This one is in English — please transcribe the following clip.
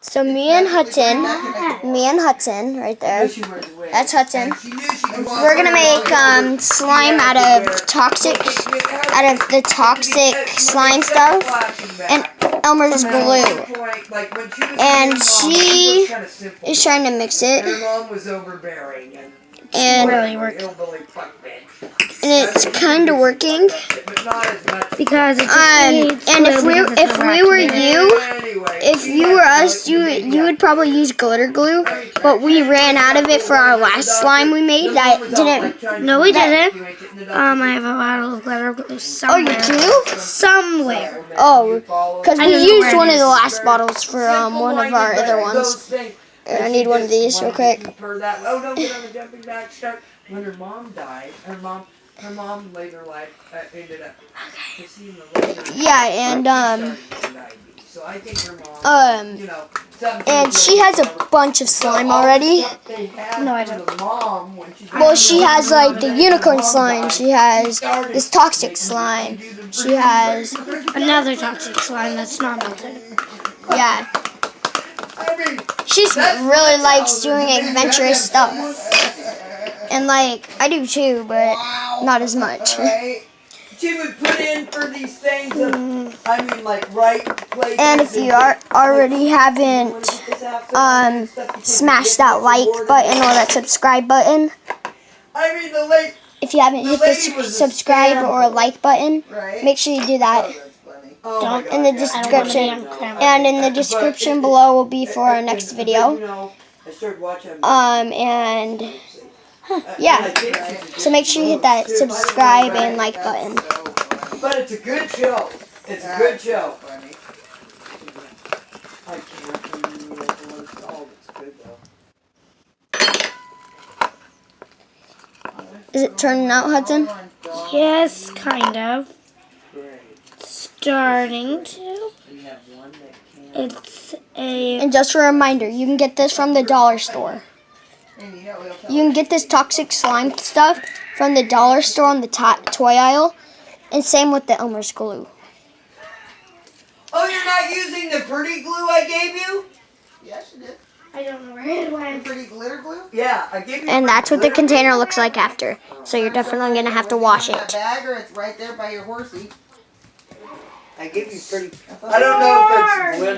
So me and Hudson right there. That's Hudson. We're gonna make slime out of the toxic slime stuff and Elmer's glue. And she is trying to mix it. And it's kind of working because it just and if you were us, you would probably use glitter glue, but we ran out of it for our last slime we made. That didn't. No, we didn't. I have a bottle of glitter glue somewhere. Oh, you do? Somewhere. Oh, because we used one of the last bottles for one of our other ones. I need one of these real quick. When her mom died, her mom later life ended up seeing the later. Yeah, and so I think her mom, and she has a bunch of slime already. No, I don't. Well, she has like the unicorn slime. She has this toxic slime. She has Another toxic slime that's not melted. yeah. She really likes doing adventurous stuff. And like, I do too, but not as much. She would put in for these things, like right places. And if you already haven't smashed that like button or that subscribe button, if you haven't hit the subscribe or like button, make sure you do that. In the description. And in the description below will be for our next video. And yeah, so make sure you hit that subscribe and like button. But it's a good show. It's a good show. Is it turning out, Hudson? Yes, kind of. Starting to. It's a... And just a reminder, you can get this from the dollar store. You can get this toxic slime stuff from the dollar store on the toy aisle. And same with the Elmer's glue. Oh, you're not using the pretty glue I gave you? Yes, you did. I don't know where it went. Pretty glitter glue? Yeah, I gave you. And that's what the container looks like after. So you're definitely going to have to wash In it. that bag, or it's right there by your horsey. I gave you pretty. I don't know if it's glitter.